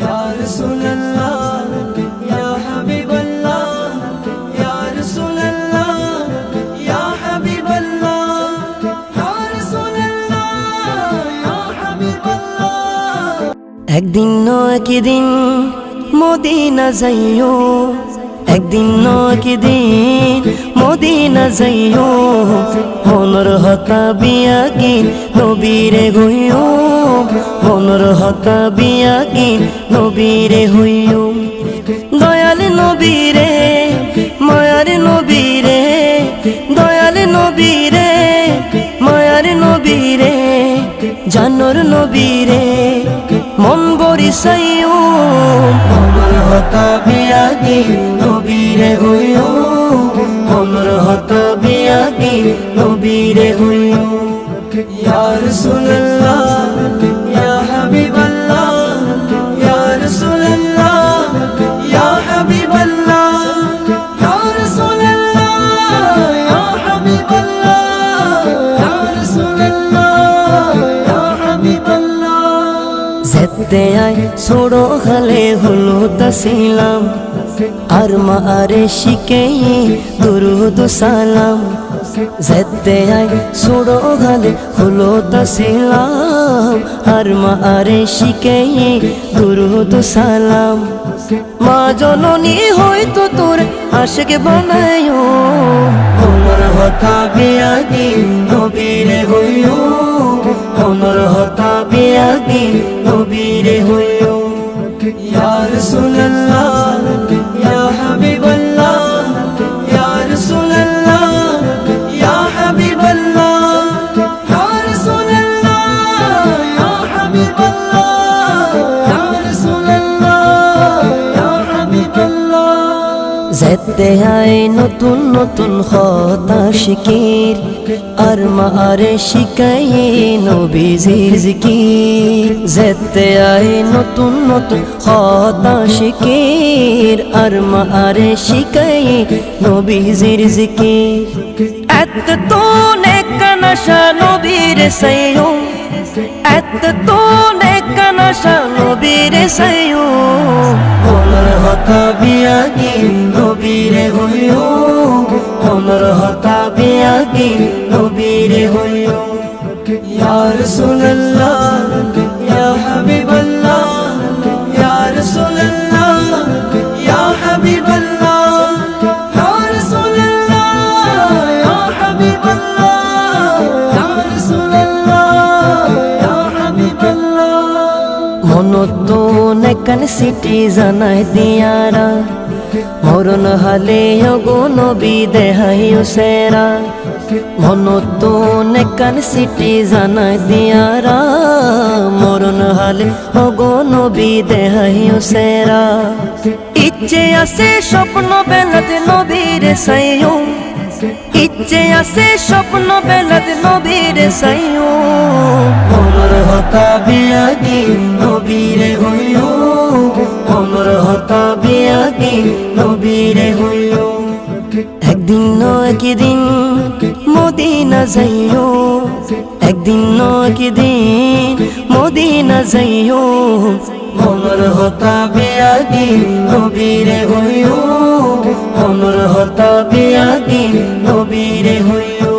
ইয়া রাসূলুল্লাহ ইয়া হাবিবাল্লাহ ইয়া রাসূলুল্লাহ ইয়া হাবিবাল্লাহ ইয়া রাসূলুল্লাহ ইয়া হাবিবাল্লাহ। একদিন একদিন মদিনা যাইও, একদিন একদিন মদিনা যাইও, মনের হতা বিয়াগি নবীরে হইও, মনের হতা বিয়াগি নবীরে হইও। দয়াল নবীরে মায়ার নবীরে, দয়াল নবীরে মায়ার নবীরে, জানোর নবীরে মন বরিসাইও, মনের হতা বিয়াগি নবীরে হইও, মনের হতা বিয়াগি নবীরে হইও। ইয়া রাসূলুল্লাহ ইয়া হাবিবাল্লাহ ইয়া রাসূলুল্লাহ ইয়া হাবিবাল্লাহ ইয়া রাসূলুল্লাহ ইয়া হাবিবাল্লাহ ইয়া রাসূলুল্লাহ ইয়া হাবিবাল্লাহ। যেতে আয় ছোড়ো খালে হলো তাসিলাম, আর মা আরে শিখে দুরুদ সালাম। যেতে আয় ছোড়ো খালে হলো তাসিলাম, আর মা আরে শিখে দুরুদ সালাম। মা জননী হয়তো তোর আশিক বানায়ো, মনের হতা বিয়াগি নবীরে হইও, মনের হতা বিয়াগি নবীরে হইও। ইয়া রাসূলুল্লাহ ইয়া হাবিবাল্লাহ ইয়া রাসূলুল্লাহ ইয়া হাবিবাল্লাহ ইয়া রাসূলুল্লাহ ইয়া হাবিবাল্লাহ ইয়া রাসূলুল্লাহ ইয়া হাবিবাল্লাহ। যেতে আয় নতুন নতুন কথা শিকির, আর মা আরে শিখাই নবীজির জিকির। যেতে আয় নতুন নতুন কথা শিকির, আর মা আরে শিখাই নবীজির জিকির। এত তো নেকানাশা নবীর সাইও, এত তো নেকানাশা নবীর সাইও, মনের হতা বিয়াগি নবীরে হইও, মনের হতা বিয়াগি নবীরে হইও। ইয়া রাসূলুল্লাহ ইয়া হাবিবাল্লাহ ইয়া রাসূলুল্লাহ ইয়া হাবিবাল্লাহ ইয়া রাসূলুল্লাহ ইয়া হাবিবাল্লাহ ইয়া রাসূলুল্লাহ ইয়া হাবিবাল্লাহ। মনত নেকান সিটি জানাই দিয়ারা, মরণ হালে গো নবী দেহাইও সেরা। মনত নেকান সিটি জানাই দিয়ারা, মরণ হালে গো নবী দেহাইও সেরা। ইচ্ছে আছে স্বপ্ন বেলাতে নবীরে সাইও, ইচ্ছে আছে স্বপ্ন বেলাতে নবীরে সাইও, মনের হতা বিয়াগি নবীরে হইও, মনের হতা বিয়াগি নবীরে হইও। একদিন একদিন মদিনা যাইও, একদিন একদিন মদিনা যাইও, মনের হতা বিয়াগি নবীরে হইও, মনের হতা বিয়াগি নবীরে হইও।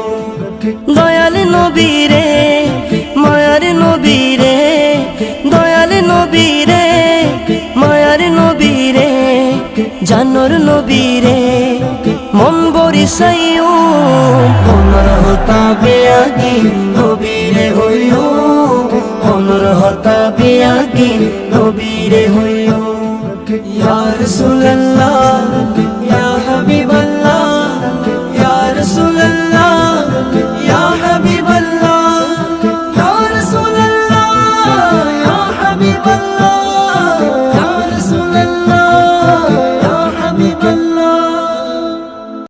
দয়াল নবীরে মায়ার নবীরে, দয়াল নবীরে মায়ার নবীরে, জানোর নবীরে মন বরিসাইও, মনের হতা বিয়াগি নবীরে হইও, মনের হতা বিয়াগি নবীরে হইও। ইয়া রাসূলুল্লাহ